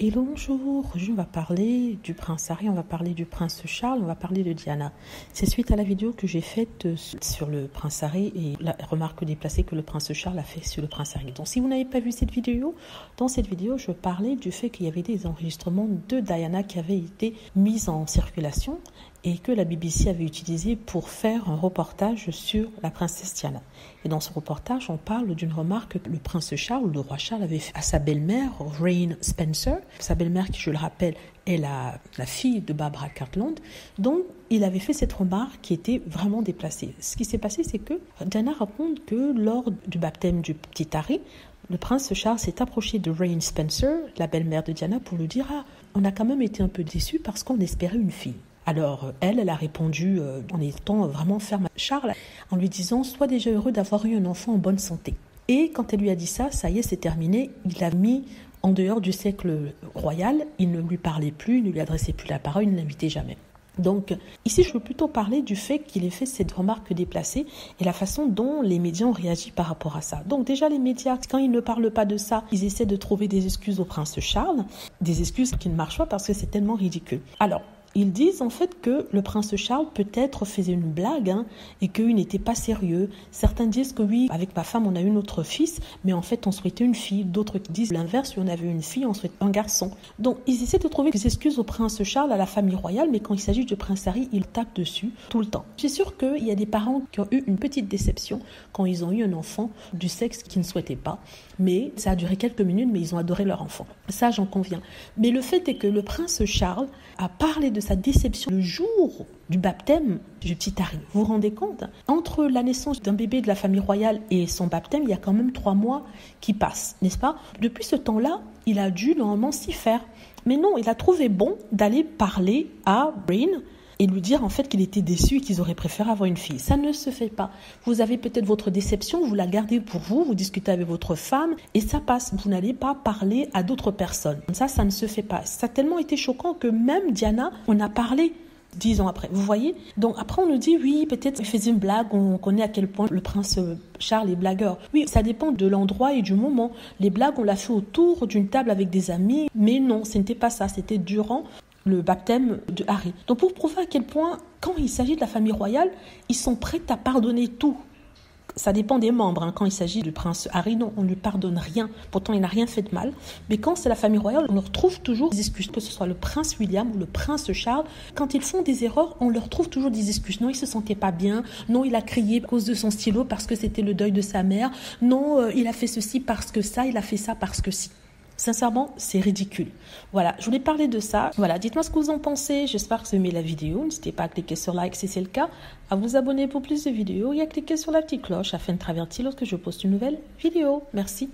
Hello, bonjour. Aujourd'hui, on va parler du prince Harry, on va parler du prince Charles, on va parler de Diana. C'est suite à la vidéo que j'ai faite sur le prince Harry et la remarque déplacée que le prince Charles a fait sur le prince Harry. Donc, si vous n'avez pas vu cette vidéo, dans cette vidéo, je parlais du fait qu'il y avait des enregistrements de Diana qui avaient été mis en circulation et que la BBC avait utilisé pour faire un reportage sur la princesse Diana. Et dans ce reportage, on parle d'une remarque que le prince Charles, le roi Charles, avait fait à sa belle-mère, Reign Spencer. Sa belle-mère, qui, je le rappelle, est la fille de Barbara Cartland. Donc, il avait fait cette remarque qui était vraiment déplacée. Ce qui s'est passé, c'est que Diana raconte que lors du baptême du petit Harry, le prince Charles s'est approché de Reign Spencer, la belle-mère de Diana, pour lui dire « Ah, on a quand même été un peu déçus parce qu'on espérait une fille ». Alors, elle a répondu en étant vraiment ferme à Charles, en lui disant « Sois déjà heureux d'avoir eu un enfant en bonne santé ». Et quand elle lui a dit ça, ça y est, c'est terminé. Il l'a mis en dehors du cercle royal. Il ne lui parlait plus, il ne lui adressait plus la parole, il ne l'invitait jamais. Donc, ici, je veux plutôt parler du fait qu'il ait fait cette remarque déplacée et la façon dont les médias ont réagi par rapport à ça. Donc, déjà, les médias, quand ils ne parlent pas de ça, ils essaient de trouver des excuses au prince Charles, des excuses qui ne marchent pas parce que c'est tellement ridicule. Alors, ils disent en fait que le prince Charles peut-être faisait une blague et qu'il n'était pas sérieux. Certains disent que oui, avec ma femme on a eu notre fils, mais en fait on souhaitait une fille. D'autres disent l'inverse, si on avait une fille, on souhaitait un garçon. Donc ils essaient de trouver des excuses au prince Charles, à la famille royale, mais quand il s'agit du prince Harry, ils tapent dessus tout le temps. Je suis sûre qu'il y a des parents qui ont eu une petite déception quand ils ont eu un enfant du sexe qu'ils ne souhaitaient pas. Mais ça a duré quelques minutes, mais ils ont adoré leur enfant. Ça, j'en conviens. Mais le fait est que le prince Charles a parlé de sa déception le jour du baptême du petit Harry. Vous vous rendez compte? Entre la naissance d'un bébé de la famille royale et son baptême, il y a quand même 3 mois qui passent, n'est-ce pas? Depuis ce temps-là, il a dû normalement s'y faire. Mais non, il a trouvé bon d'aller parler à Reign et lui dire en fait qu'il était déçu et qu'ils auraient préféré avoir une fille. Ça ne se fait pas. Vous avez peut-être votre déception, vous la gardez pour vous, vous discutez avec votre femme et ça passe. Vous n'allez pas parler à d'autres personnes. Ça ne se fait pas. Ça a tellement été choquant que même Diana, on a parlé 10 ans après. Vous voyez? Donc après on nous dit oui, peut-être il faisait une blague, on connaît à quel point le prince Charles est blagueur. Oui, ça dépend de l'endroit et du moment. Les blagues, on l'a fait autour d'une table avec des amis, mais non, ce n'était pas ça, c'était durant le baptême de Harry. Donc pour prouver à quel point, quand il s'agit de la famille royale, ils sont prêts à pardonner tout. Ça dépend des membres. Quand il s'agit du prince Harry, non, on ne lui pardonne rien. Pourtant, il n'a rien fait de mal. Mais quand c'est la famille royale, on leur trouve toujours des excuses. Que ce soit le prince William ou le prince Charles, quand ils font des erreurs, on leur trouve toujours des excuses. Non, il se sentait pas bien. Non, il a crié à cause de son stylo parce que c'était le deuil de sa mère. Non, il a fait ceci parce que ça, il a fait ça parce que si. Sincèrement, c'est ridicule. Voilà, je voulais parler de ça. Voilà, dites-moi ce que vous en pensez. J'espère que vous aimez la vidéo. N'hésitez pas à cliquer sur like si c'est le cas, à vous abonner pour plus de vidéos et à cliquer sur la petite cloche afin de être averti lorsque je poste une nouvelle vidéo. Merci.